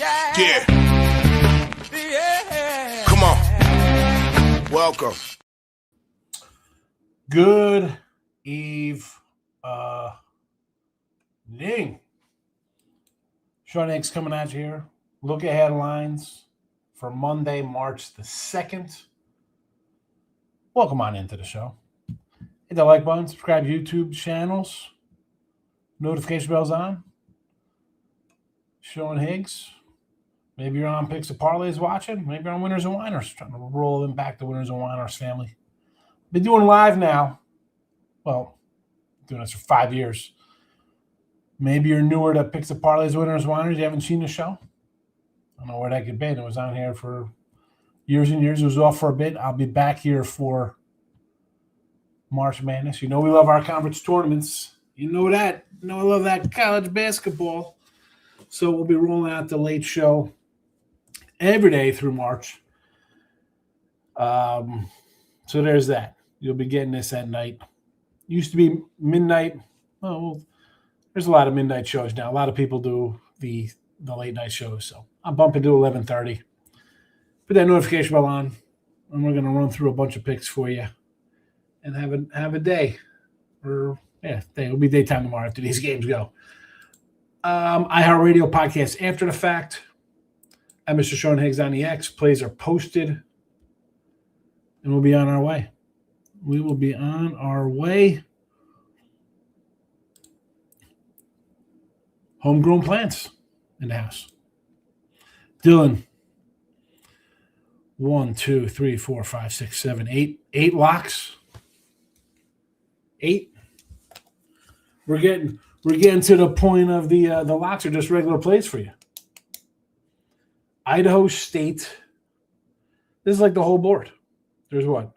Yeah. Come on. Welcome. Good evening. Sean Higgs coming at you here. Look at headlines for Monday, March the 2nd. Welcome on into the show. Hit the like button, subscribe to YouTube channels. Notification bells on. Sean Higgs. Maybe you're on Picks and Parlays watching. Maybe you're on Winners and Winers. Trying to roll them back to Winners and Winers family. Been doing live now. Well, doing this for 5 years. Maybe you're newer to Picks and Parlays, Winners and Winers. You haven't seen the show. I don't know where that could be. It was on here for years and years. It was off for a bit. I'll be back here for March Madness. You know we love our conference tournaments. You know that. You know I love that college basketball. So we'll be rolling out the late show every day through March. So there's that. You'll be getting this at night. Used to be midnight. Well, there's a lot of midnight shows now. A lot of people do the late night shows. So I'll bump it to 11:30. Put that notification bell on, and we're going to run through a bunch of picks for you and have a day. It'll be daytime tomorrow after these games go. iHeartRadio podcast after the fact. At Mr. Sean Higgs on the X. Plays are posted. And we'll be on our way. We will be on our way. Homegrown plants in the house. Dylan. 1, 2, 3, 4, 5, 6, 7, 8. 8 locks. 8. We're getting to the point of the locks are just regular plays for you. Idaho State. This is like the whole board. There's what?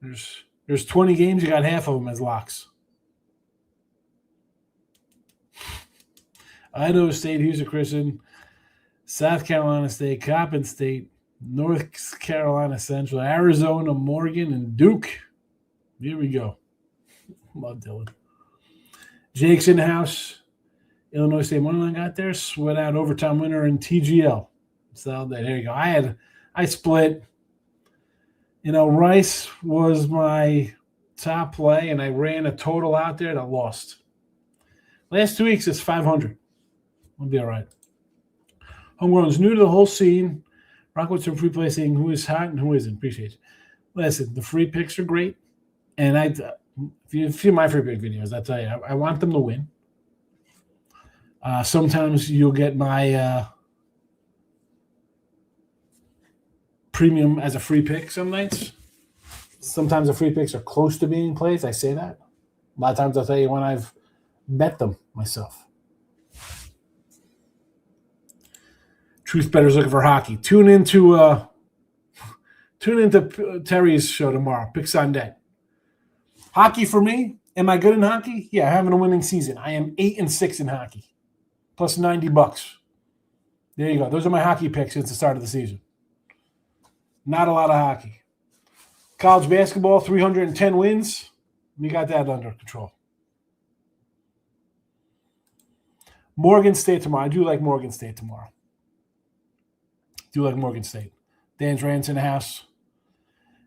There's 20 games. You got half of them as locks. Idaho State, Houston Christian, South Carolina State, Coppin State, North Carolina Central, Arizona, Morgan, and Duke. Here we go. Love Dylan. Jake's in the house. Illinois State moneyline got there. Sweat out overtime winner in TGL. So there you go. I split. Rice was my top play, and I ran a total out there that lost. Last 2 weeks is 500. We'll be all right. Homegrown's new to the whole scene. Rock with some free play saying who is hot and who isn't. Appreciate it. Listen, the free picks are great. And if you see my free pick videos, I tell you, I want them to win. Sometimes you'll get my premium as a free pick some nights. Sometimes the free picks are close to being plays. I say that. A lot of times I'll tell you when I've bet them myself. Truth Better's looking for hockey. Tune into Terry's show tomorrow. Picks on deck. Hockey for me. Am I good in hockey? Yeah, having a winning season. I am 8-6 in hockey. Plus $90. There you go. Those are my hockey picks since the start of the season. Not a lot of hockey. College basketball, 310 wins. We got that under control. Morgan State tomorrow. I do like Morgan State tomorrow. Dan's Rants in the house.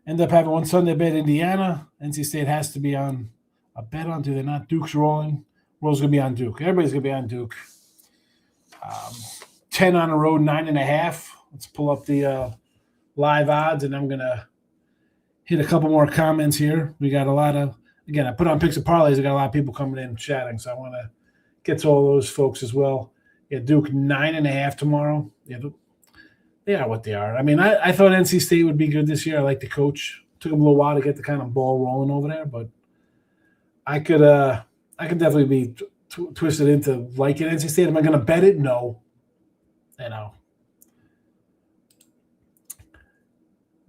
End up having one Sunday bet Indiana. NC State has to be on a bet on. Do they not? Duke's rolling. Roll's going to be on Duke. Everybody's going to be on Duke. 10 on the road, 9.5. Let's pull up the live odds, and I'm going to hit a couple more comments here. We got a lot of, again, I put on Picks and Parlays. I got a lot of people coming in and chatting, so I want to get to all those folks as well. Yeah, Duke 9.5 tomorrow. Yeah, they are what they are. I mean, I thought NC State would be good this year. I like the coach. Took them a little while to get the kind of ball rolling over there, but I could definitely be twisted into liking NC State. Am I going to bet it? No.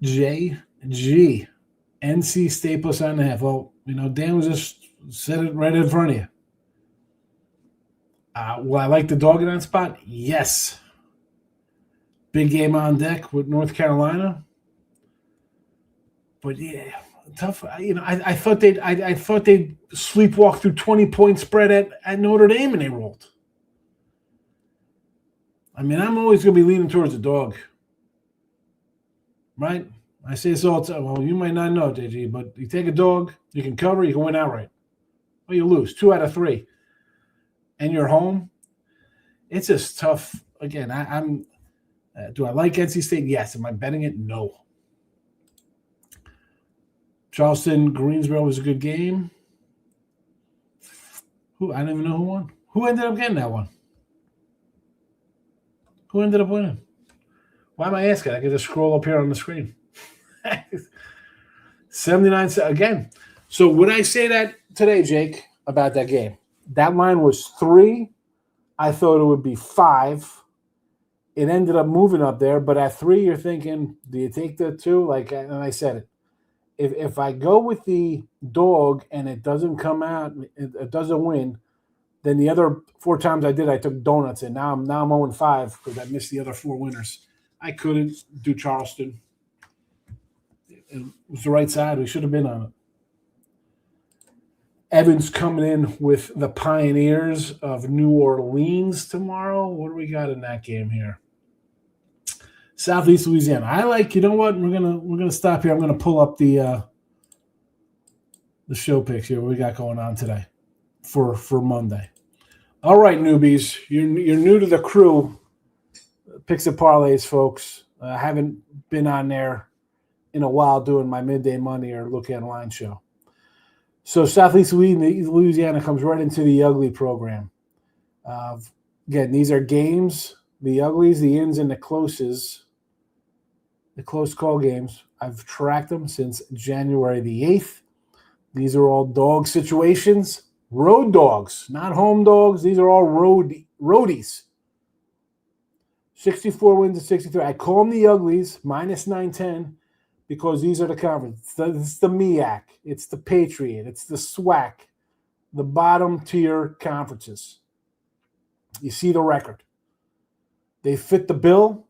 JG, NC State plus 9.5. Well, Dan was just said it right in front of you. Will I like the dog in that spot? Yes. Big game on deck with North Carolina. But yeah, tough. I thought they'd sleepwalk through 20-point spread at Notre Dame, and they rolled. I mean, I'm always going to be leaning towards the dog. Right? I say this all the time. Well, you might not know, JG, but you take a dog, you can cover, you can win outright. Or you lose 2 out of 3. And you're home. It's just tough. Again, I'm do I like NC State? Yes. Am I betting it? No. Charleston, Greensboro was a good game. I don't even know who won. Who ended up getting that one? Who ended up winning? Why am I asking? I can just scroll up here on the screen. 79 again. So would I say that today, Jake, about that game? That line was 3. I thought it would be 5. It ended up moving up there, but at 3, you're thinking, do you take the 2? And I said it. If I go with the dog and it doesn't come out, it doesn't win, then the other 4 times I did, I took donuts in. Now I'm 0-5 because I missed the other 4 winners. I couldn't do Charleston. It was the right side. We should have been on it. Evans coming in with the Pioneers of New Orleans tomorrow. What do we got in that game here? Southeast Louisiana. I like. You know what? We're gonna stop here. I'm gonna pull up the show picks here. What we got going on today for Monday. All right, newbies. You're new to the crew. Picks and parlays, folks. I haven't been on there in a while doing my midday money or look at line show. So Southeast Louisiana comes right into the ugly program. Again, these are games, the uglies, the ins, and the closes, the close call games. I've tracked them since January the 8th. These are all dog situations, road dogs, not home dogs. These are all roadies. 64 wins to 63. I call them the uglies, minus 910, because these are the conference. It's the MAAC. It's the Patriot. It's the SWAC, the bottom tier conferences. You see the record. They fit the bill,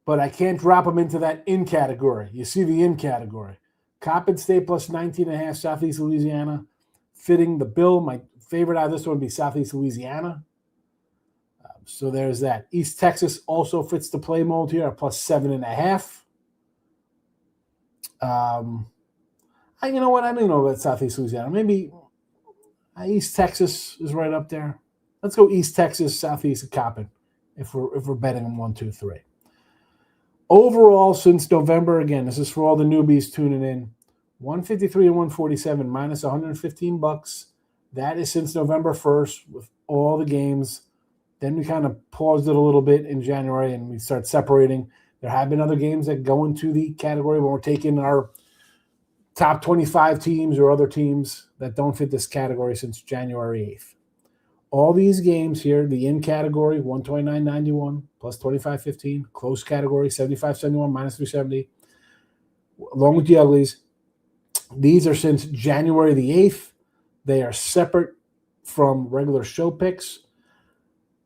but I can't drop them into that in category. You see the in category. Coppin State plus 19.5, Southeast Louisiana, fitting the bill. My favorite out of this one would be Southeast Louisiana. So there's that. East Texas also fits the play mold here, plus 7.5. You know what? I don't know about Southeast Louisiana. Maybe East Texas is right up there. Let's go East Texas, Southeast of Coppin, if we're betting them 1, 2, 3. Overall, since November, again, this is for all the newbies tuning in, 153 and 147, minus $115. That is since November 1st with all the games. Then we kind of paused it a little bit in January and we start separating. There have been other games that go into the category when we're taking our top 25 teams or other teams that don't fit this category since January 8th. All these games here, the in category, 129.91 plus 25.15, close category, 75.71 minus 370, along with the uglies. These are since January the 8th. They are separate from regular show picks.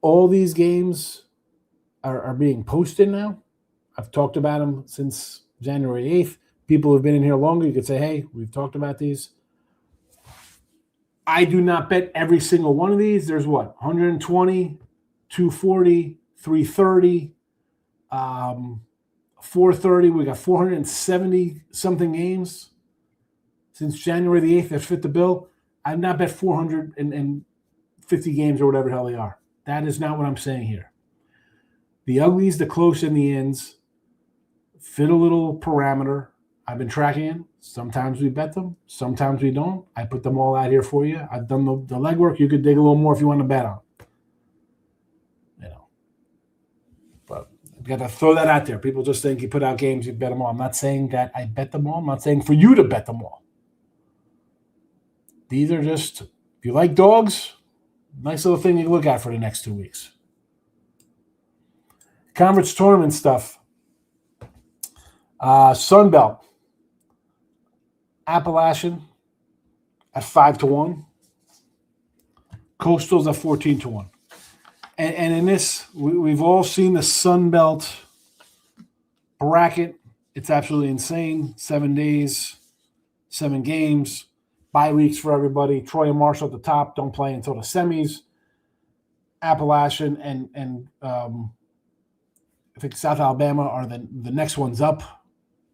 All these games are being posted now. I've talked about them since January 8th. People who have been in here longer, you could say, hey, we've talked about these. I do not bet every single one of these. There's what? 120, 240, 330, 430. We got 470-something games since January the 8th that fit the bill. I've not bet 450 games or whatever the hell they are. That is not what I'm saying here. The uglies, the close, and the ends fit a little parameter. I've been tracking it. Sometimes we bet them. Sometimes we don't. I put them all out here for you. I've done the legwork. You could dig a little more if you want to bet on. But I've got to throw that out there. People just think you put out games, you bet them all. I'm not saying that I bet them all. I'm not saying for you to bet them all. These are just, if you like dogs, nice little thing you can look at for the next 2 weeks. Conference tournament stuff. Sun Belt. Appalachian at 5-1. Coastal's at 14-1. And in this, we've all seen the Sun Belt bracket. It's absolutely insane. 7 days, 7 games, bye weeks for everybody. Troy and Marshall at the top don't play until the semis. Appalachian and I think South Alabama are the next ones up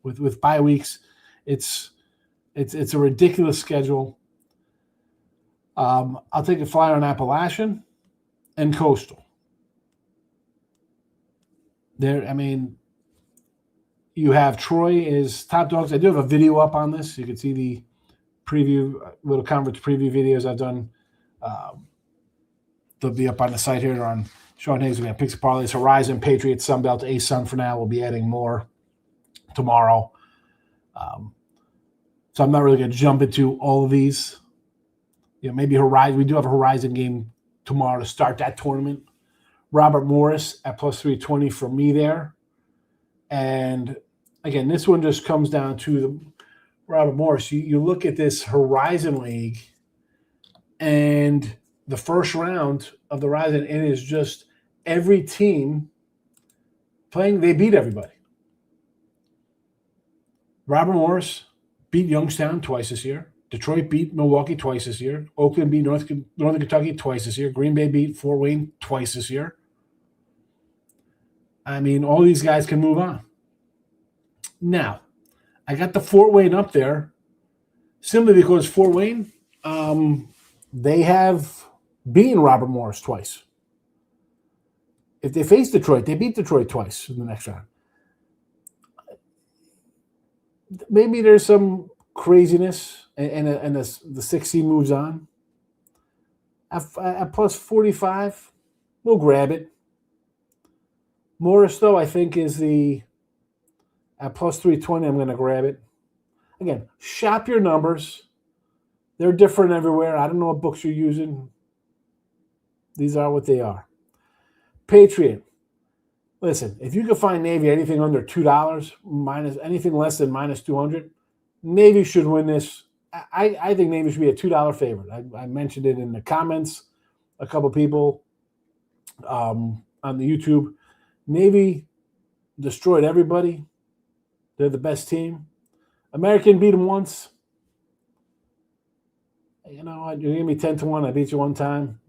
with bye weeks. It's a ridiculous schedule. I'll take a flyer on Appalachian and Coastal. You have Troy is top dogs. I do have a video up on this. You can see the little conference preview videos I've done. They'll be up on the site here. They're on Sean Higgs. We have Picks and Parlays, Horizon, Patriot, Sunbelt, ASUN for now. We'll be adding more tomorrow. So I'm not really going to jump into all of these. Maybe Horizon. We do have a Horizon game tomorrow to start that tournament. Robert Morris at plus 320 for me there. And again, this one just comes down to the Robert Morris. You look at this Horizon League and the first round of the Horizon, it is just every team playing, they beat everybody. Robert Morris beat Youngstown twice this year. Detroit beat Milwaukee twice this year. Oakland beat Northern Kentucky twice this year. Green Bay beat Fort Wayne twice this year. All these guys can move on. Now, I got the Fort Wayne up there simply because Fort Wayne, they have beaten Robert Morris twice. If they face Detroit, they beat Detroit twice in the next round. Maybe there's some craziness and the 6C moves on. At plus 45, we'll grab it. Morris, though, I think is at plus 320, I'm going to grab it. Again, shop your numbers. They're different everywhere. I don't know what books you're using. These are what they are. Patriot. Listen, if you can find Navy anything under $2, minus anything less than minus 200, Navy should win this. I think Navy should be a $2 favorite. I mentioned it in the comments. A couple people on the YouTube. Navy destroyed everybody. They're the best team. American beat them once. You know what? You're going to be 10-1. I beat you one time.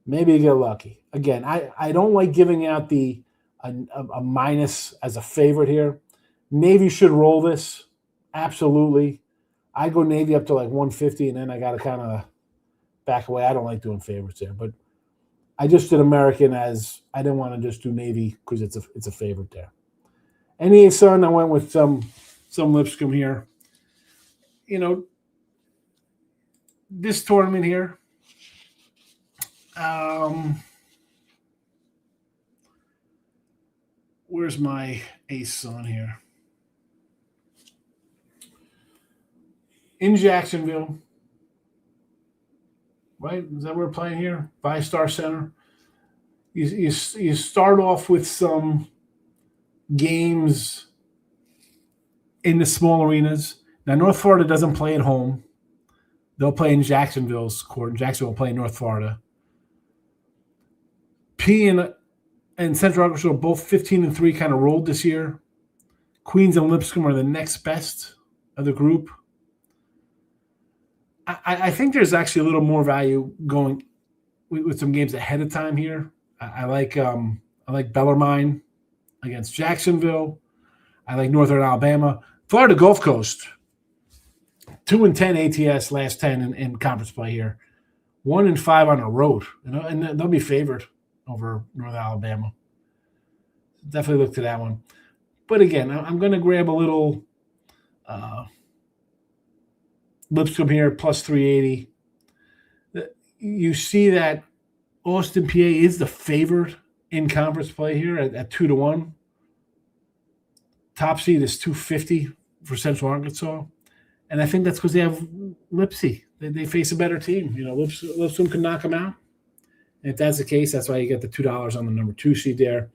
Maybe you get lucky. Again, I don't like giving out a minus as a favorite here. Navy should roll this. Absolutely. I go Navy up to like 150, and then I got to kind of back away. I don't like doing favorites there. But I just did American as I didn't want to just do Navy because it's a favorite there. And ASUN, I went with some Lipscomb here. This tournament here, where's my ASUN here? In Jacksonville, right? Is that where we're playing here? Five-Star Center. You start off with some games in the small arenas. Now, North Florida doesn't play at home. They'll play in Jacksonville's court. Jacksonville will play in North Florida. P and Central Arkansas are both 15-3, kind of rolled this year. Queens and Lipscomb are the next best of the group. I think there's actually a little more value going with some games ahead of time here. I like Bellarmine against Jacksonville. I like Northern Alabama. Florida Gulf Coast, 2-10 ATS last 10 in conference play here. 1-5 on the road, and they'll be favored over Northern Alabama. Definitely look to that one. But again, I'm going to grab a little Lipscomb here, plus 380. You see that Austin, PA is the favorite in conference play here at 2-1. Top seed is 250 for Central Arkansas. And I think that's because they have Lipsy. They face a better team. Lipscomb can knock them out. And if that's the case, that's why you get the $2 on the number 2 seed there.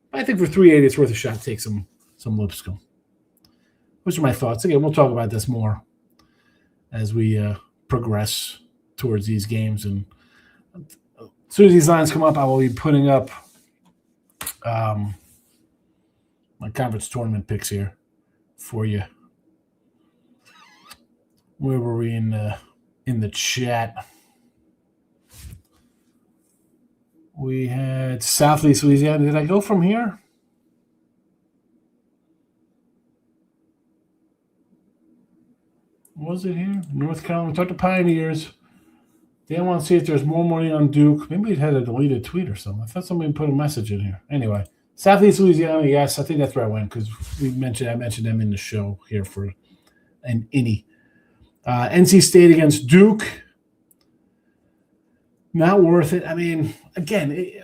But I think for 380, it's worth a shot to take some Lipscomb. Those are my thoughts. Again, we'll talk about this more as we progress towards these games. And as soon as these lines come up, I will be putting up my conference tournament picks here for you. Where were we in the chat? We had Southeast Louisiana. Did I go from here? Was it here? North Carolina. Talk to Pioneers. They want to see if there's more money on Duke. Maybe it had a deleted tweet or something. I thought somebody put a message in here. Anyway, Southeast Louisiana, yes, I think that's where I went because I mentioned them in the show here for an innie. NC State against Duke. Not worth it. I mean, again,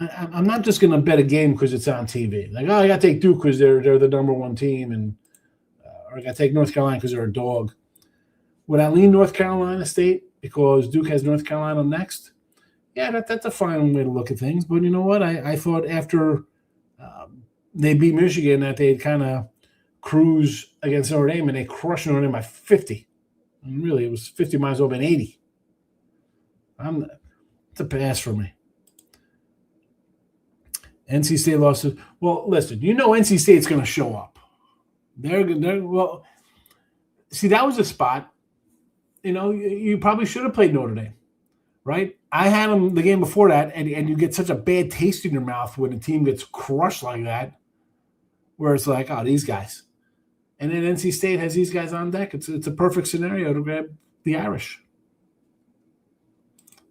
I'm not just going to bet a game because it's on TV. Like, I got to take Duke because they're the number one team, and or I got to take North Carolina because they're a dog. Would I lean North Carolina State because Duke has North Carolina next? Yeah, that's a fine way to look at things. But you know what? I thought after they beat Michigan that they'd kind of cruise against Notre Dame, and they crushed Notre Dame by 50. And really, it was 50 miles over an 80. It's a pass for me. NC State lost it. Well, listen, you know NC State's going to show up. Well, see, that was a spot. You know, you probably should have played Notre Dame, right? I had them the game before that, and you get such a bad taste in your mouth when a team gets crushed like that, where it's like, oh, these guys. And then NC State has these guys on deck. It's a perfect scenario to grab the Irish.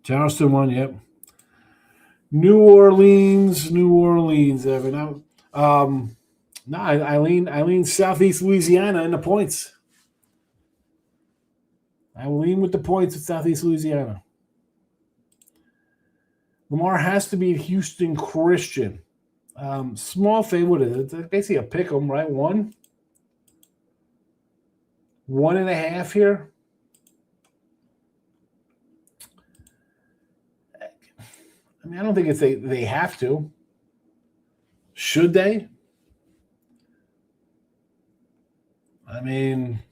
Charleston won, yep. New Orleans, Evan. I lean Southeast Louisiana in the points. I will lean with the points at Southeast Louisiana. Lamar has to beat Houston Christian. Small favorite. What is it? It's basically a pick 'em, right? 1.5 here. I mean, I don't think it's they have to. Should they? I mean,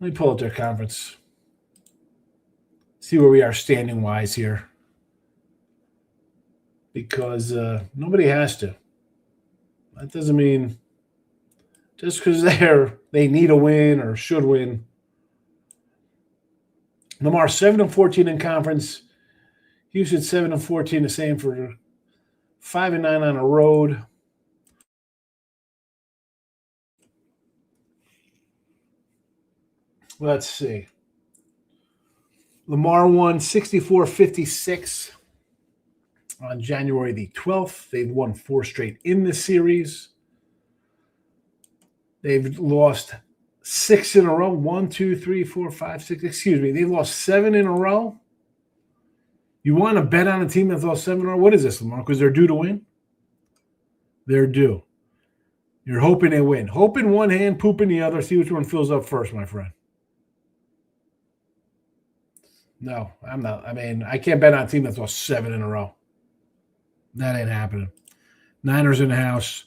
let me pull up their conference. See where we are standing wise here. Because nobody has to. That doesn't mean just because they need a win or should win. Lamar 7-14 in conference. Houston 7-14, the same for 5-9 on the road. Let's see. Lamar won 64-56 on January the 12th. They've won 4 straight in this series. They've lost 6 in a row. 1, 2, 3, 4, 5, 6. Excuse me. They've lost 7 in a row. You want to bet on a team that's lost 7 in a row? What is this, Lamar? Because they're due to win? They're due. You're hoping they win. Hope in one hand, poop in the other. See which one fills up first, my friend. No, I'm not. I mean, I can't bet on a team that's lost 7 in a row. That ain't happening. Niners in the house.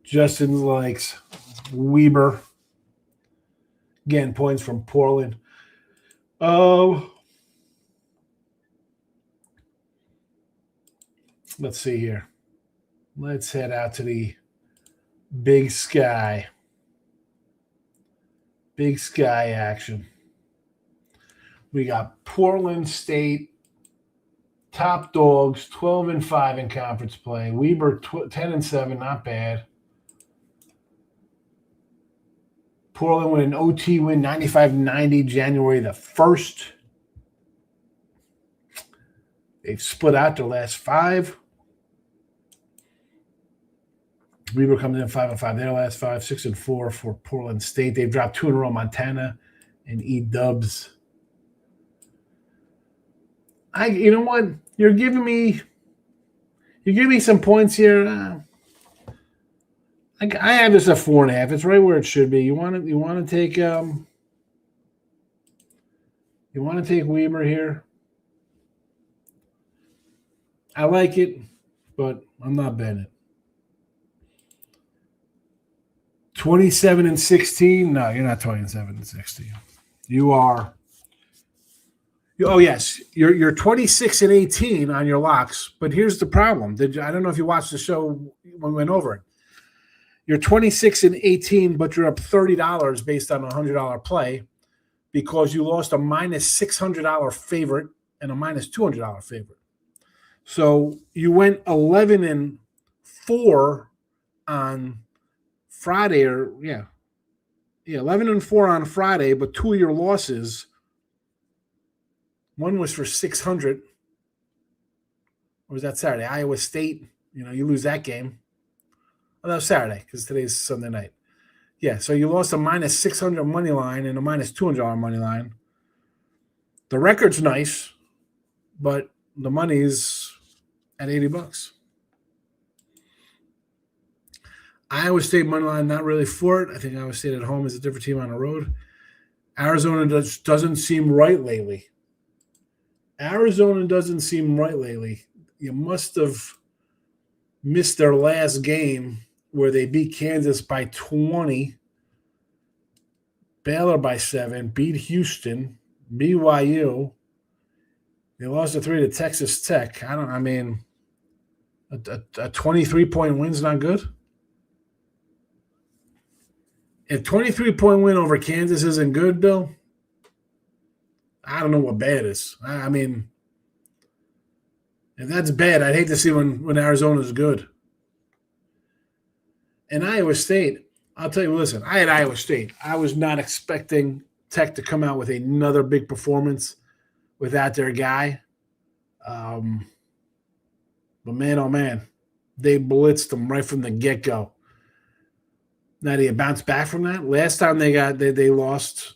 Justin likes Weber. Again, points from Portland. Let's see here. Let's head out to the Big Sky. Big Sky action. We got Portland State, top dogs, 12-5 in conference play. Weber 10-7, not bad. Portland with an OT win, 95-90, January the 1st. They've split out their last 5. Weber comes in 5-5, their last 5, 6-4 for Portland State. They've dropped 2 in a row, Montana and E-Dubs. You know what? You're giving me some points here. I have this at 4.5. It's right where it should be. You want to take Weber here. I like it, but I'm not betting it. 27-16. No, you're not 27-16. You are. Oh yes, you're 26-18 on your locks. But here's the problem. I don't know if you watched the show when we went over it. You're 26-18, but you're up $30 based on a $100 play. because you lost a minus $600 favorite and a minus $200 favorite. So you went 11-4 on Friday, 11-4 on Friday, but two of your losses, one was for 600. Or was that Saturday? Iowa State, you lose that game. Oh, that was Saturday because today's Sunday night. Yeah, so you lost a minus 600 money line and a minus $200 money line. The record's nice, but the money's at $80. Iowa State money line, not really for it. I think Iowa State at home is a different team on the road. Arizona doesn't seem right lately. You must have missed their last game where they beat Kansas by 20, Baylor by 7, beat Houston, BYU. They lost a 3 to Texas Tech. A 23-point win's not good. If 23-point win over Kansas isn't good, Bill, I don't know what bad is. If that's bad, I'd hate to see when Arizona's good. And Iowa State, I'll tell you, listen, I had Iowa State. I was not expecting Tech to come out with another big performance without their guy. But man, oh man, they blitzed them right from the get-go. Now, do you bounce back from that? Last time they lost,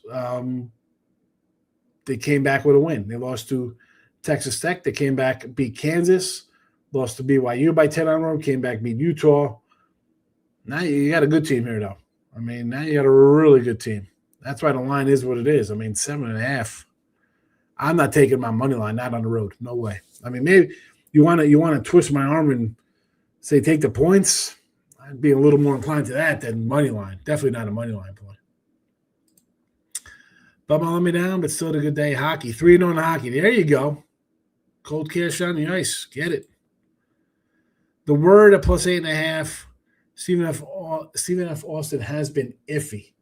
they came back with a win. They lost to Texas Tech. They came back, beat Kansas, lost to BYU by 10 on the road, came back, beat Utah. Now you got a good team here, though. Now you got a really good team. That's why the line is what it is. 7.5. I'm not taking my money line, not on the road. No way. Maybe you want to twist my arm and say take the points. I'd be a little more inclined to that than money line. Definitely not a money line play. Bubba let me down, but still had a good day. Hockey, 3-0 in hockey. There you go. Cold cash on the ice. Get it. The word at plus 8.5. Stephen F. Austin has been iffy.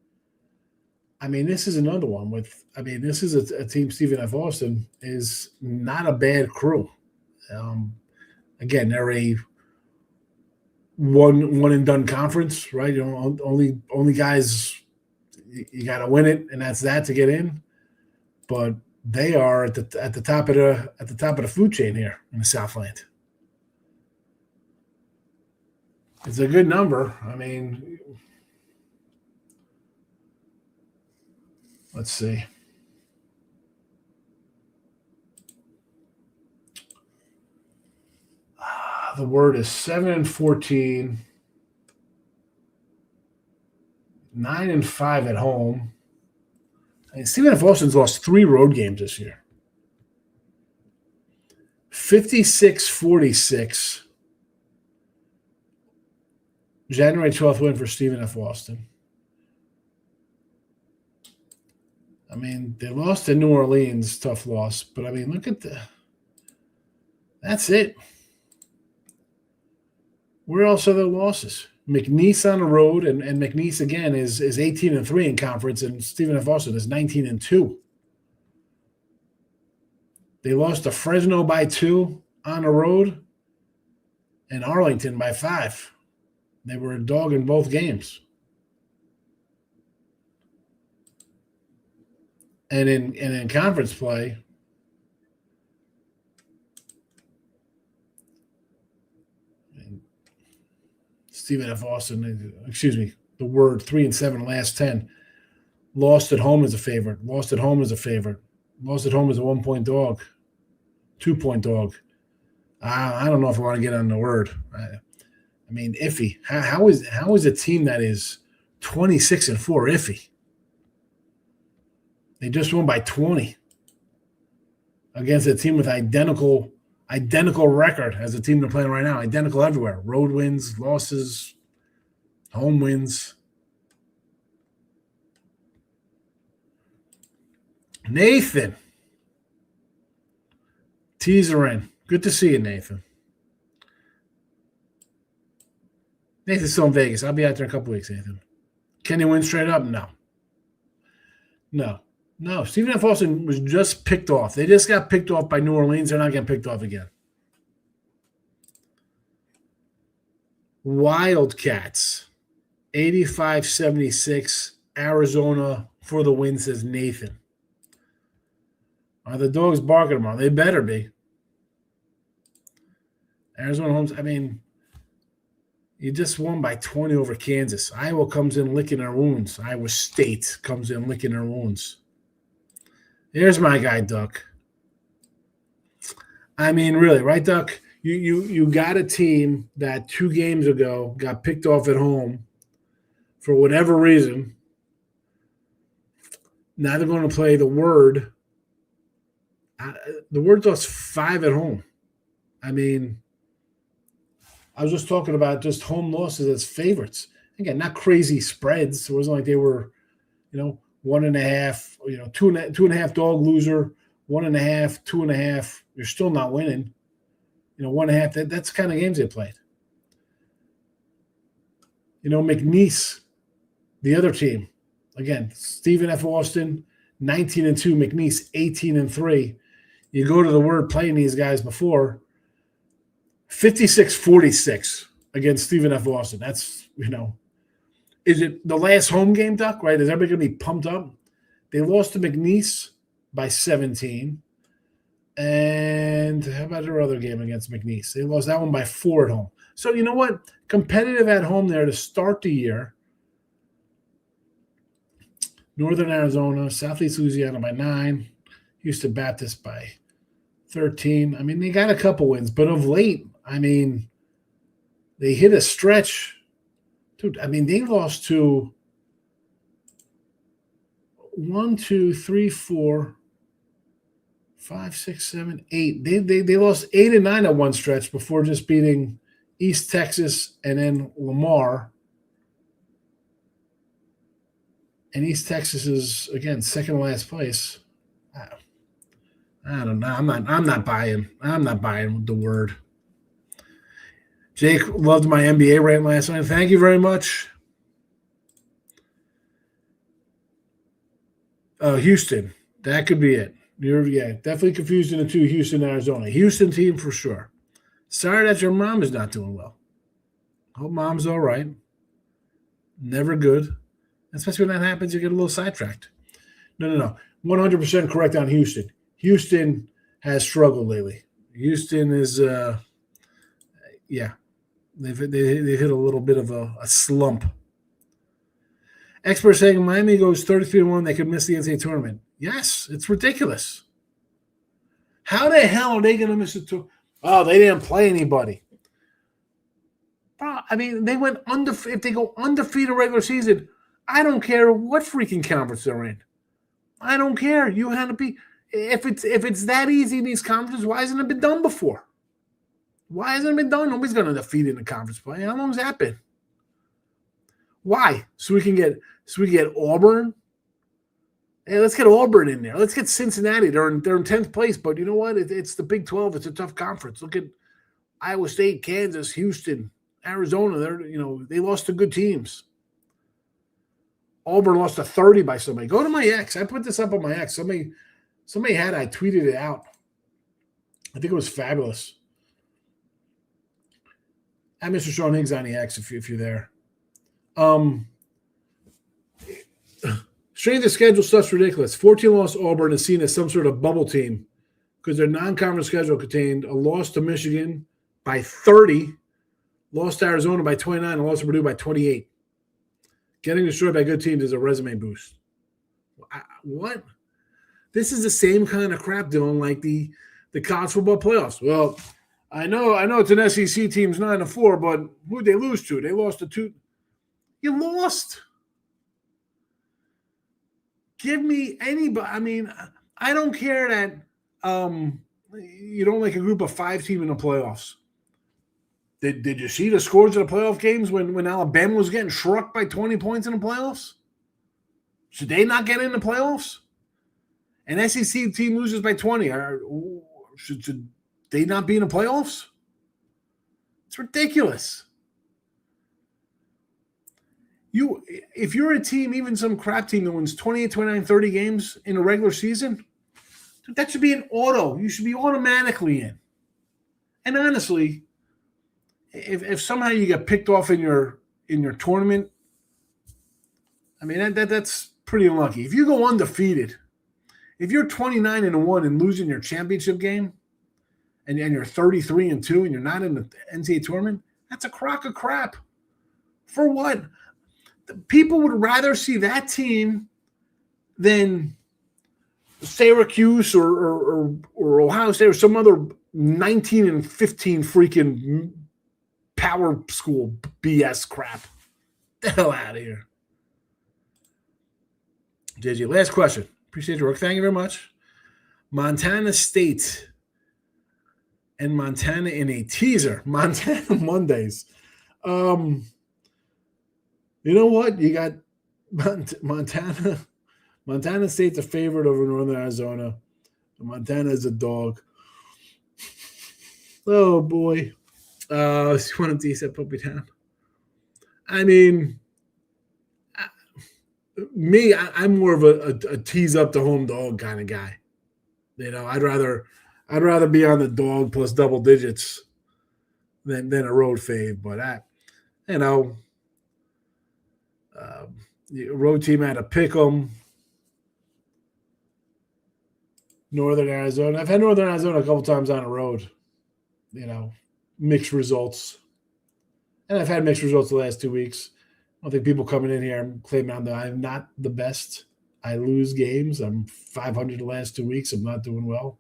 This is another one this is a team. Stephen F. Austin is not a bad crew. Again, they're a one and done conference, right? Only guys, you got to win it, and that's that to get in. But they are at the top of the food chain here in the Southland. It's a good number. Let's see. The word is 7-14, 9-5 at home. Stephen F. Austin's lost 3 road games this year. 56-46. January 12th win for Stephen F. Austin. They lost to New Orleans, tough loss. But, look at that's it. Where else are their losses? McNeese on the road, and McNeese, again, is 18-3 in conference, and Stephen F. Austin is 19-2. They lost to Fresno by 2 on the road and Arlington by 5. They were a dog in both games. And in conference play, Stephen F. Austin, the word 3-7 last 10. Lost at home as a favorite. Lost at home as a 1-point dog. 2-point dog. I don't know if I want to get on the word. Iffy. How is a team that is 26-4 iffy? They just won by 20 against a team with identical record as the team they're playing right now. Identical everywhere. Road wins, losses, home wins. Nathan. Teaser in. Good to see you, Nathan. Nathan's still in Vegas. I'll be out there in a couple weeks, Nathan. Can he win straight up? No. No, Stephen F. Austin was just picked off. They just got picked off by New Orleans. They're not getting picked off again. Wildcats, 85-76. Arizona for the win, says Nathan. Are the dogs barking tomorrow? They better be. Arizona Holmes, I mean, you just won by 20 over Kansas. Iowa comes in licking their wounds. Iowa State comes in licking their wounds. There's my guy, Duck. I mean, really, right, Duck? You got a team that 2 games ago got picked off at home for whatever reason. Now they're going to play the Word. The Word lost 5 at home. I mean, I was just talking about just home losses as favorites. Again, not crazy spreads. It wasn't like they were, 1.5, 2.5 dog loser, 1.5, 2.5. You're still not winning. 1.5. That's the kind of games they played. McNeese, the other team. Again, Stephen F. Austin, 19-2. McNeese, 18-3. You go to the Word playing these guys before. 56-46 against Stephen F. Austin. That's, is it the last home game, Duck, right? Is everybody going to be pumped up? They lost to McNeese by 17. And how about their other game against McNeese? They lost that one by 4 at home. So you know what? Competitive at home there to start the year. Northern Arizona, Southeast Louisiana by 9. Houston Baptist by 13. I mean, they got a couple wins, but of late, I mean, they hit a stretch. Dude, I mean, they lost to 1, 2, 3, 4, 5, 6, 7, 8. They lost 8 and 9 at one stretch before just beating East Texas and then Lamar. And East Texas is, again, second to last place. I don't know. I'm not buying. I'm not buying the Word. Jake loved my NBA rant last night. Thank you very much. Houston. That could be it. Definitely confused in the 2, Houston, Arizona. Houston team for sure. Sorry that your mom is not doing well. Hope mom's all right. Never good. Especially when that happens, you get a little sidetracked. No. 100% correct on Houston. Houston has struggled lately. Houston is, they've hit a little bit of a slump. Experts saying Miami goes 33-1, they could miss the NCAA tournament. Yes, it's ridiculous. How the hell are they going to miss it? Oh, they didn't play anybody. Bro, I mean, they went if they go undefeated regular season, I don't care what freaking conference they're in. I don't care. You had to be. If it's that easy in these conferences, why hasn't it been done before? Why hasn't it been done? Nobody's going to defeat in the conference play. How long's that been? Why? So we can get Auburn. Hey, let's get Auburn in there. Let's get Cincinnati. They're in 10th place, but you know what? It's the Big 12. It's a tough conference. Look at Iowa State, Kansas, Houston, Arizona. They lost to good teams. Auburn lost to 30 by somebody. Go to my X. I put this up on my X. Somebody had. I tweeted it out. I think it was fabulous. At Mr. Sean Higgs on the X if you're there. Strength of schedule stuff's ridiculous. 14-loss Auburn is seen as some sort of bubble team because their non-conference schedule contained a loss to Michigan by 30, lost to Arizona by 29, and lost to Purdue by 28. Getting destroyed by good teams is a resume boost. What? This is the same kind of crap, Dylan, like the college football playoffs. Well, I know it's an SEC team's 9-4, but who'd they lose to? They lost to 2. You lost. Give me anybody. I mean, I don't care that you don't like a group of 5 team in the playoffs. Did you see the scores of the playoff games when Alabama was getting shrugged by 20 points in the playoffs? Should they not get in the playoffs? An SEC team loses by 20. Should they not be in the playoffs? It's ridiculous. If you're a team, even some crap team that wins 28, 29, 30 games in a regular season, that should be an auto. You should be automatically in. And honestly, if somehow you get picked off in your tournament, I mean that's pretty unlucky. If you go undefeated, if you're 29-1 and losing your championship game, and you're 33-2 and you're not in the NCAA tournament, that's a crock of crap. For what? People would rather see that team than Syracuse or Ohio State or some other 19-15 freaking power school BS crap. Get the hell out of here. JJ, last question. Appreciate your work. Thank you very much. Montana State and Montana in a teaser. Montana Mondays. You know what? You got Montana. Montana State's a favorite over Northern Arizona. Montana is a dog. Oh, boy. One of these that put me down. I mean, I'm more of a tease up the home dog kind of guy. You know, I'd rather be on the dog plus double digits than a road fave. But road team had to pick them. Northern Arizona. I've had Northern Arizona a couple times on the road. You know, mixed results. And I've had mixed results the last 2 weeks. I don't think people coming in here and claiming I'm not the best. I lose games. I'm 500 the last 2 weeks. I'm not doing well.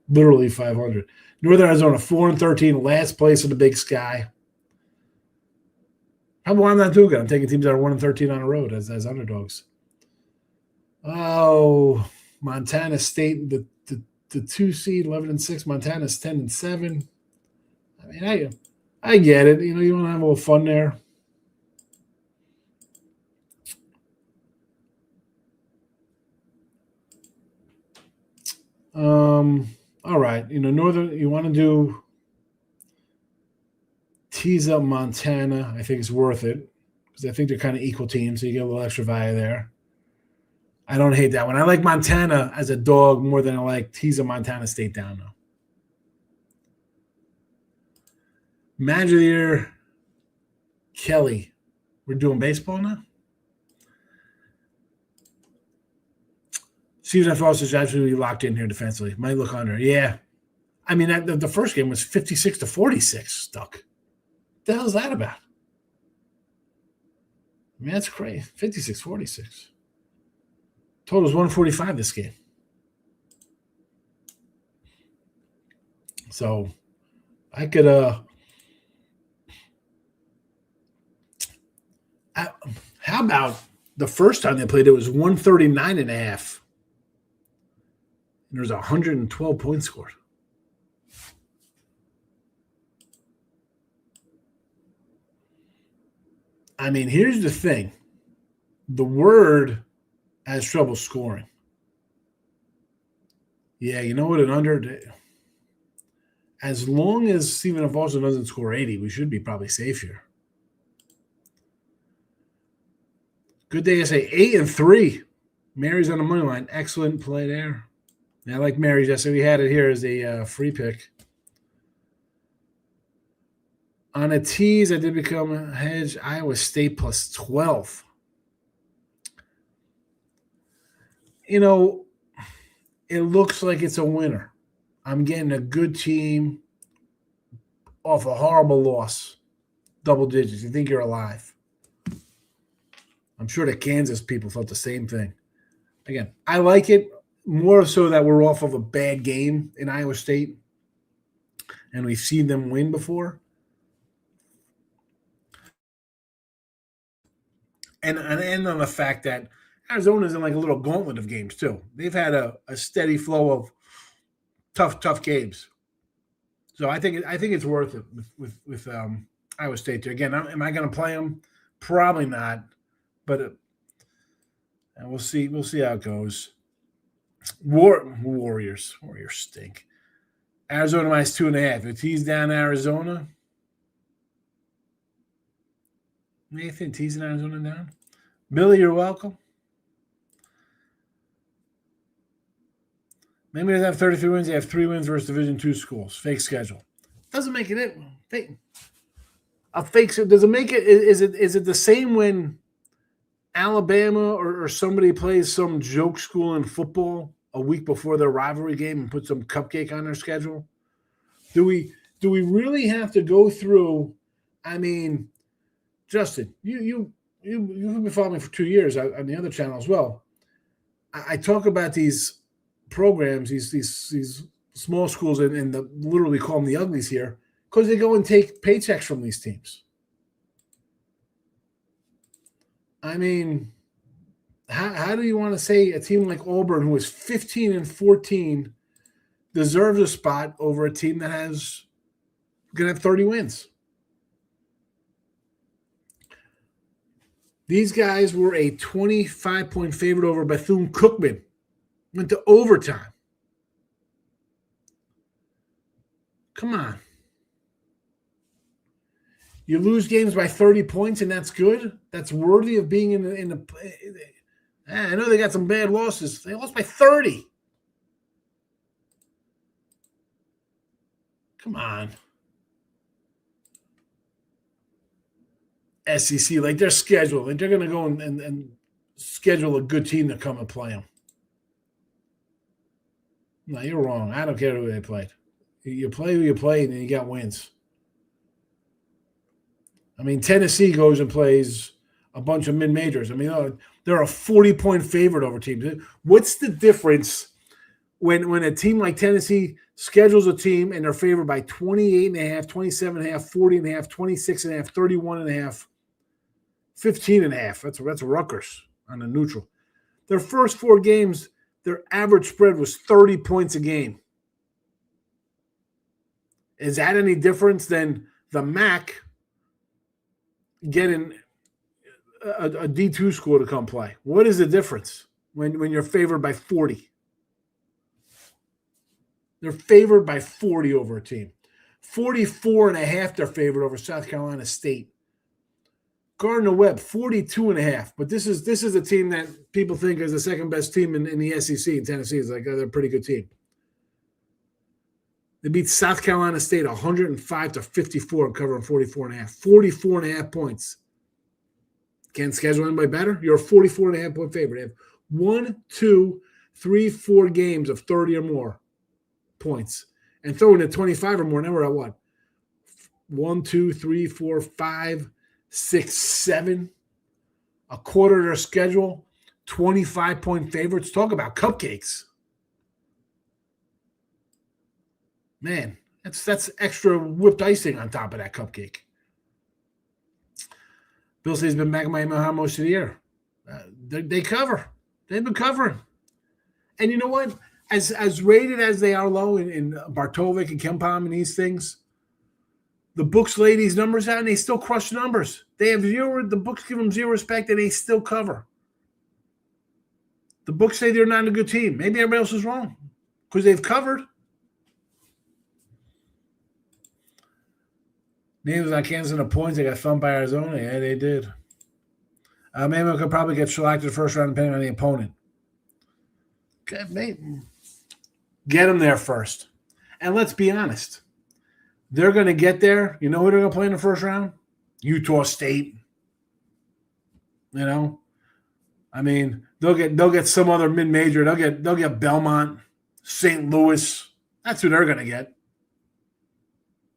Literally 500. Northern Arizona, 4-13, last place in the Big Sky. How about I'm not doing good? I'm taking teams that are 1-13 on the road as underdogs. Oh, Montana State, the 2 seed, 11-6. Montana's 10-7. I mean, I get it. You know, you want to have a little fun there. All right. You know, Northern, you want to do tease up Montana. I think it's worth it because I think they're kind of equal teams, so you get a little extra value there. I don't hate that one. I like Montana as a dog more than I like tease up Montana State down, though. Match of the year, Kelly. We're doing baseball now? Steven F. Ross is absolutely locked in here defensively. Might look under. Yeah. I mean, the first game was 56-46 stuck. What the hell is that about? I mean, that's crazy. 56-46. Total's 145 this game. So I could how about the first time they played it was 139.5. And there's 112 points scored. I mean, here's the thing. The Word has trouble scoring. Yeah, you know what? As long as Stephen F. Austin doesn't score 80, we should be probably safe here. Good day, I say 8-3. Mary's on the money line. Excellent play there. I like Mary's. I said we had it here as a free pick. On a tease, I did become a hedge. Iowa State plus 12. You know, it looks like it's a winner. I'm getting a good team off a horrible loss. Double digits. You think you're alive. I'm sure the Kansas people felt the same thing. Again, I like it more so that we're off of a bad game in Iowa State and we've seen them win before. And on the fact that Arizona's in like a little gauntlet of games too. They've had a steady flow of tough games. So I think it's worth it with Iowa State too. Again, am I going to play them? Probably not. But and we'll see how it goes. Warriors stink. Arizona -2.5. If he's down Arizona, Nathan teasing Arizona down. Billy, you're welcome. Maybe they have 33 wins. They have 3 wins versus Division II schools. Fake schedule. Doesn't make it fake. A fake. Does it make it? Is it the same when Alabama or somebody plays some joke school in football a week before their rivalry game and put some cupcake on their schedule? Do we really have to go through? I mean, Justin, you've been following me for 2 years on the other channel as well. I talk about these programs, these small schools, and literally call them the uglies here, because they go and take paychecks from these teams. I mean, how do you want to say a team like Auburn, who is 15-14, deserves a spot over a team that is going to have 30 wins? These guys were a 25-point favorite over Bethune-Cookman. Went to overtime. Come on. You lose games by 30 points, and that's good? That's worthy of being in the I know they got some bad losses. They lost by 30. Come on. SEC, like they're scheduled. Like they're going to go and schedule a good team to come and play them. No, you're wrong. I don't care who they played. You play who you play, and you got wins. I mean, Tennessee goes and plays a bunch of mid-majors. I mean, they're a 40-point favorite over teams. What's the difference when a team like Tennessee schedules a team and they're favored by 28.5, 27.5, 40.5, 26.5, 31.5, 15.5? That's Rutgers on the neutral. Their first 4 games, their average spread was 30 points a game. Is that any difference than the MAAC getting a D2 school to come play? What is the difference when you're favored by 40? They're favored by 40 over a team. 44.5 they're favored over South Carolina State. Gardner-Webb, 42.5. But this is a team that people think is the second best team in the SEC in Tennessee. It's like they're a pretty good team. They beat South Carolina State 105-54 and covering 44.5. 44.5 points. Can't schedule anybody better? You're a 44.5 point favorite. You have 1, 2, 3, 4 games of 30 or more points. And throwing at 25 or more, now we're at what? 1, 2, 3, 4, 5, 6, 7. A quarter of their schedule, 25-point favorites. Talk about cupcakes. Man, that's extra whipped icing on top of that cupcake. Bill says he's been back in Miami most of the year. They cover. They've been covering. And you know what? As rated as they are low in Bartovic and Kempom and these things, the books lay these numbers out and they still crush numbers. They have zero. The books give them zero respect and they still cover. The books say they're not a good team. Maybe everybody else is wrong because they've covered. Names on Kansas and the points. They got thumped by Arizona. Yeah, they did. Maybe we could probably get shellacked in the first round depending on the opponent. Okay, maybe. Get them there first. And let's be honest. They're going to get there. You know who they're going to play in the first round? Utah State. You know? I mean, they'll get some other mid-major. They'll get Belmont, St. Louis. That's who they're going to get.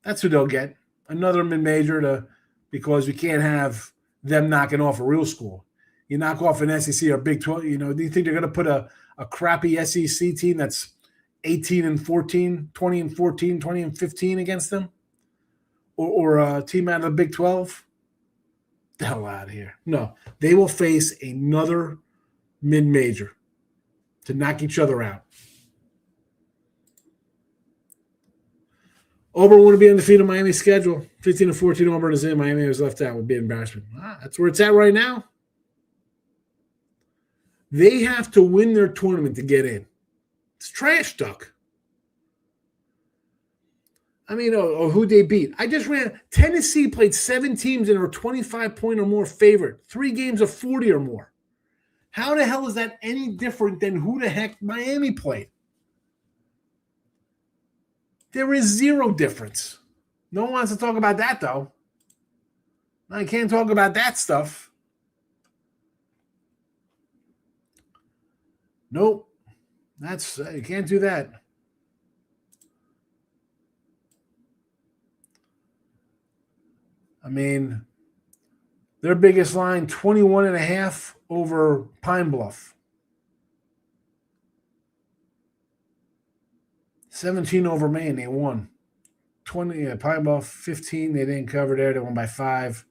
That's who they'll get. Another mid-major because you can't have them knocking off a real school. You knock off an SEC or Big 12. You know, do you think they're going to put a crappy SEC team that's 18-14, 20-14, 20-15 against them? Or a team out of the Big 12? The hell out of here. No, they will face another mid-major to knock each other out. Auburn want to be on the undefeated Miami schedule. 15-14 Auburn is in. Miami was left out. Would be an embarrassment. That's where it's at right now. They have to win their tournament to get in. It's trash talk. or who they beat. I just ran. Tennessee played 7 teams and were 25-point or more favorite. 3 games of 40 or more. How the hell is that any different than who the heck Miami played? There is 0 difference. No one wants to talk about that, though. I can't talk about that stuff. Nope. You can't do that. Their biggest line, 21.5 over Pine Bluff. 17 over Maine, they won. 20 Pine Bluff, 15, they didn't cover there. They won by 5.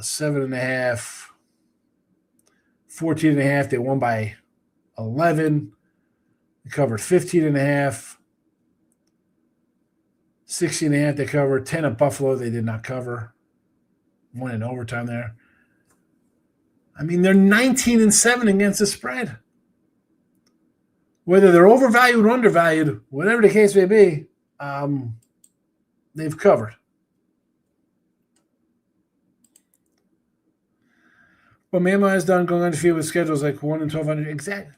7.5. 14.5, they won by 11. They covered 15.5. 16.5, they covered. 10 at Buffalo, they did not cover. Won in overtime there. They're 19-7 against the spread. Whether they're overvalued or undervalued, whatever the case may be, they've covered. But Miami has done going undefeated with schedules like 1 and 1,200. Exactly.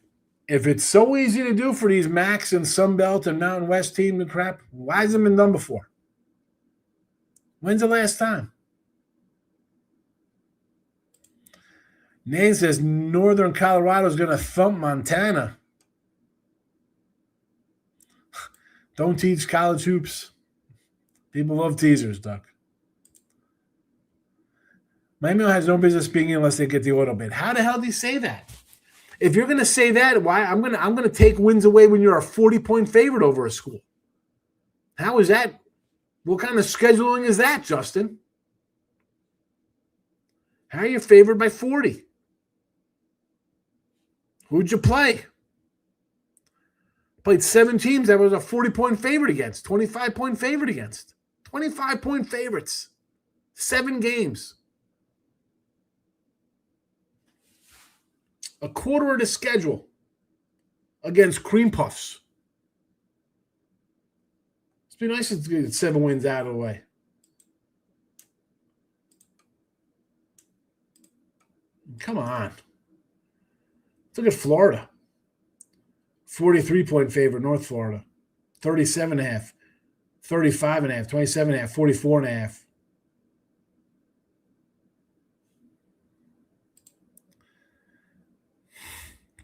If it's so easy to do for these MAACs and Sunbelt and Mountain West team and crap, why hasn't it been done before? When's the last time? Nate says Northern Colorado is going to thump Montana. Don't teach college hoops. People love teasers, Duck. Miami has no business speaking unless they get the auto bid. How the hell do you say that? If you're going to say that, why I'm going to take wins away when you're a 40-point favorite over a school. How is that? What kind of scheduling is that, Justin? How are you favored by 40? Who'd you play? Played 7 teams that was a 40-point favorite against, 25-point favorite against. 25-point favorites. 7 games. A quarter of the schedule against Cream Puffs. It's been nice to get 7 wins out of the way. Come on. Look at Florida. 43-point favorite, North Florida. 37.5, 35.5, 27.5, 44.5.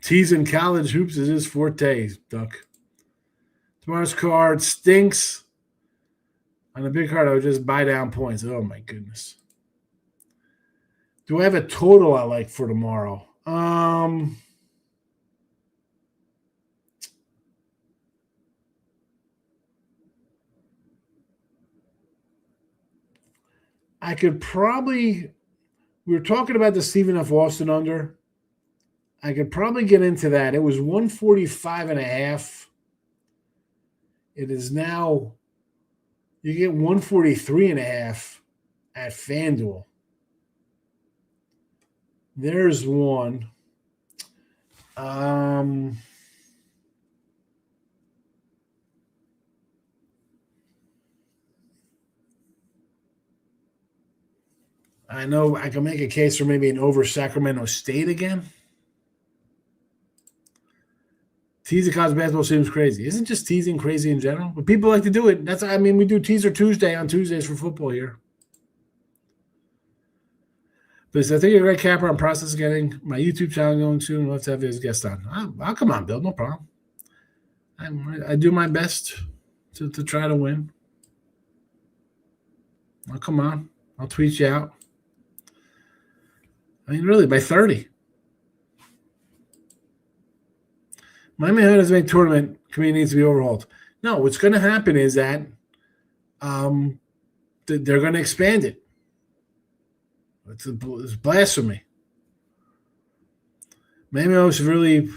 Teasing college hoops is his forte, Duck. Tomorrow's card stinks. On the big card, I would just buy down points. Oh, my goodness. Do I have a total I like for tomorrow? I could probably – we were talking about the Stephen F. Austin under. I could probably get into that. It was 145.5. It is now – you get 143.5 at FanDuel. There's one. I know I can make a case for maybe an over Sacramento State again. Teasing college basketball seems crazy. Isn't just teasing crazy in general? But people like to do it. We do Teaser Tuesday on Tuesdays for football here. But I think you're a great capper on process getting my YouTube channel going soon. We'll have to have his guest on. I'll come on, Bill. No problem. I do my best to try to win. I'll come on. I'll tweet you out. Really, by 30. Miami MVC Tournament committee needs to be overhauled. No, what's going to happen is that they're going to expand it. It's blasphemy. Miami was really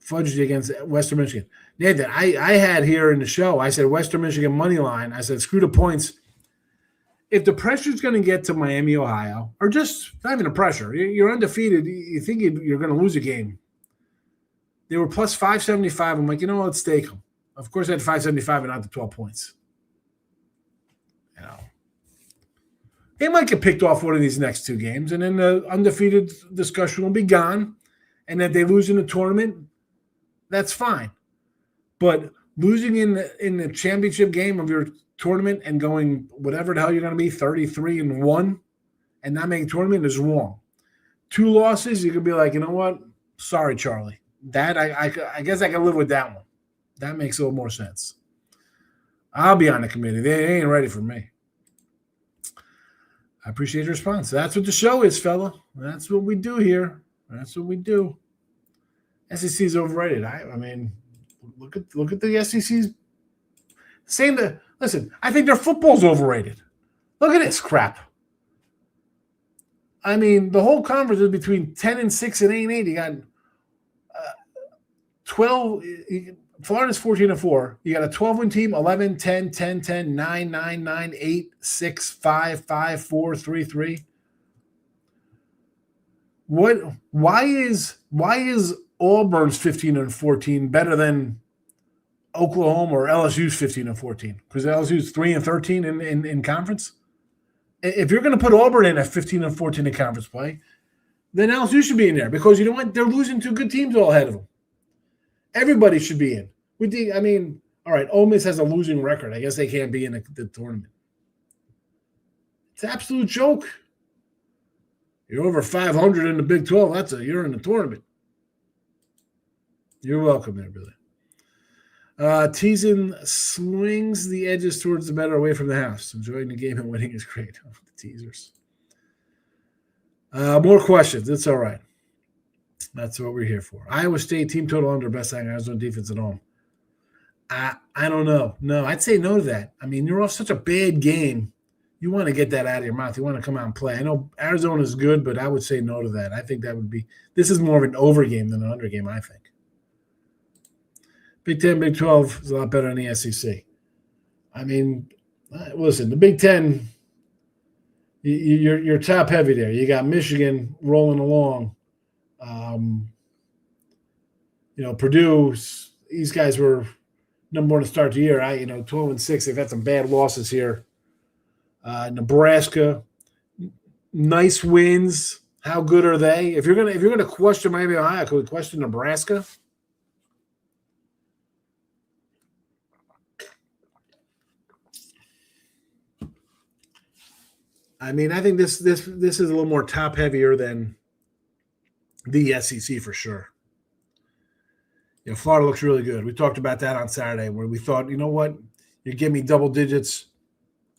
fudged against Western Michigan. Nathan, I had here in the show, I said Western Michigan money line. I said screw the points. If the pressure is going to get to Miami, Ohio, or just not even a pressure, you're undefeated. You think you're going to lose a game. They were plus 575. I'm like, let's stake them. Of course, I had 575 and not the 12 points. You know, they might get picked off one of these next two games, and then the undefeated discussion will be gone. And if they lose in the tournament, that's fine. But losing in the championship game of your tournament and going whatever the hell you're going to be, 33-1, and not making tournament is wrong. 2 losses, you could be like, you know what? Sorry, Charlie. That I guess I can live with that one. That makes a little more sense. I'll be on the committee. They ain't ready for me. I appreciate your response. That's what the show is, fella. That's what we do here. That's what we do. SEC is overrated. I mean, look at the SEC's. Listen, I think their football's overrated. Look at this crap. I mean, the whole conference is between 10-6 and 8-8. You got 12. Florida's 14-4. You got a 12-win team, 11, 10, 10, 10, 9, 9, 9, 8, 6, 5, 5, 4, 3, 3. Why is Auburn's 15-14 better than Oklahoma or LSU's 15-14? Because LSU's 3-13 in conference. If you're going to put Auburn in at 15-14 in conference play, then LSU should be in there because you know what? They're losing 2 good teams all ahead of them. Everybody should be in. All right, Ole Miss has a losing record. I guess they can't be in the tournament. It's an absolute joke. You're over 500 in the Big 12. You're in the tournament. You're welcome there, Billy. Teasing swings the edges towards the better away from the house. Enjoying the game and winning is great. Oh, the teasers. More questions. It's all right. That's what we're here for. Iowa State team total under, best Arizona defense at home. I don't know. No, I'd say no to that. I mean, you're off such a bad game. You want to get that out of your mouth. You want to come out and play. I know Arizona is good, but I would say no to that. I think that would be – this is more of an over game than an under game, I think. Big 10, Big 12 is a lot better than the SEC. I mean, listen, the Big 10, you're top heavy there. You got Michigan rolling along. Purdue, these guys were number 1 to start the year. 12-6, they've had some bad losses here. Nebraska, nice wins. How good are they? If you're gonna question Miami, Ohio, could we question Nebraska? I mean, I think this is a little more top heavier than the SEC for sure. Florida looks really good. We talked about that on Saturday where we thought, you know what, you give me double digits.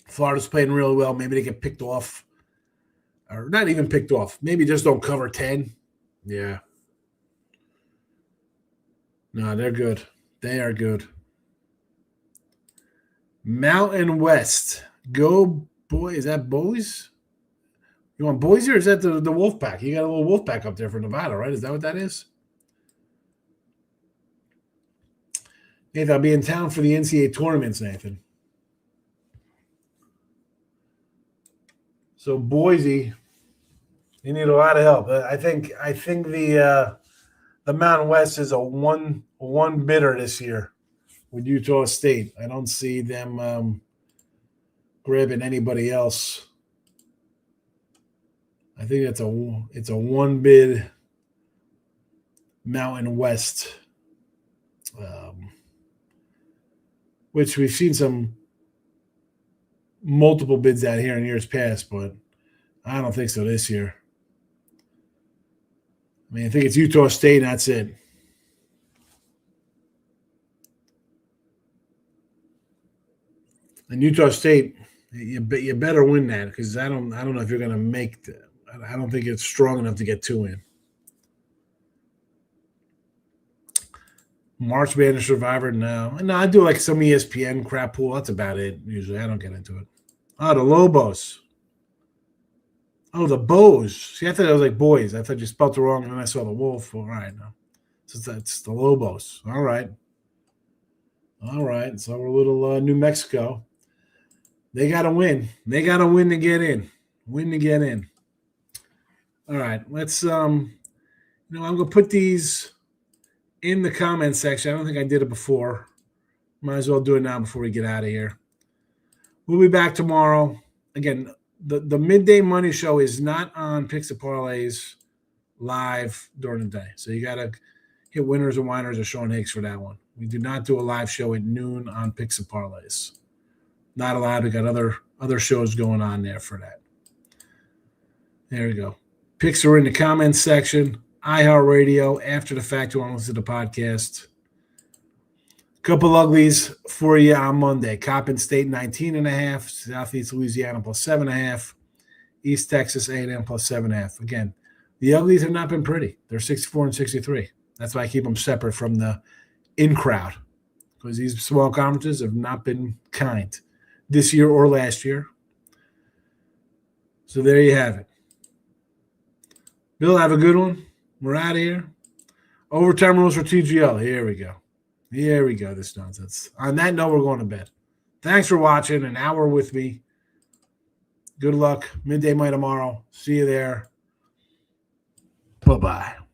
Florida's playing really well. Maybe they get picked off, or not even picked off. Maybe just don't cover 10. Yeah. No, they're good. They are good. Mountain West. Go, boy. Is that Boise? You want Boise or is that the Wolfpack? You got a little Wolfpack up there for Nevada, right? Is that what that is? Nathan, I'll be in town for the NCAA tournaments, Nathan. So Boise, you need a lot of help. I think the Mountain West is a one bidder this year with Utah State. I don't see them grabbing anybody else. I think it's a one bid Mountain West, which we've seen some multiple bids out here in years past, but I don't think so this year. I mean, I think it's Utah State, and that's it. And Utah State, you better win that because I don't know if you're going to make the. I don't think it's strong enough to get 2 in. March Madness Survivor, no. No, I do like some ESPN crap pool. That's about it. Usually, I don't get into it. Oh, the Lobos. Oh, the Bows. See, I thought it was like boys. I thought you spelled it wrong, and then I saw the wolf. All right, no. So that's the Lobos. All right. So we're a little New Mexico. They got to win. They got to win to get in. Win to get in. All right, let's I'm going to put these in the comment section. I don't think I did it before. Might as well do it now before we get out of here. We'll be back tomorrow. Again, the midday money show is not on Picks and Parlays live during the day. So you got to hit Winners and Whiners or Sean Higgs for that one. We do not do a live show at noon on Picks and Parlays. Not allowed. We got other shows going on there for that. There we go. Picks are in the comments section. iHeartRadio. After the fact, you want to listen to the podcast. Couple uglies for you on Monday. Coppin State 19.5. Southeast Louisiana plus 7.5. East Texas A&M plus 7.5. Again, the uglies have not been pretty. They're 64 and 63. That's why I keep them separate from the in crowd, because these small conferences have not been kind this year or last year. So there you have it. Bill, have a good one. We're out of here. Overtime rules for TGL. Here we go. Here we go, this nonsense. On that note, we're going to bed. Thanks for watching. An hour with me. Good luck. Midday Money tomorrow. See you there. Bye-bye.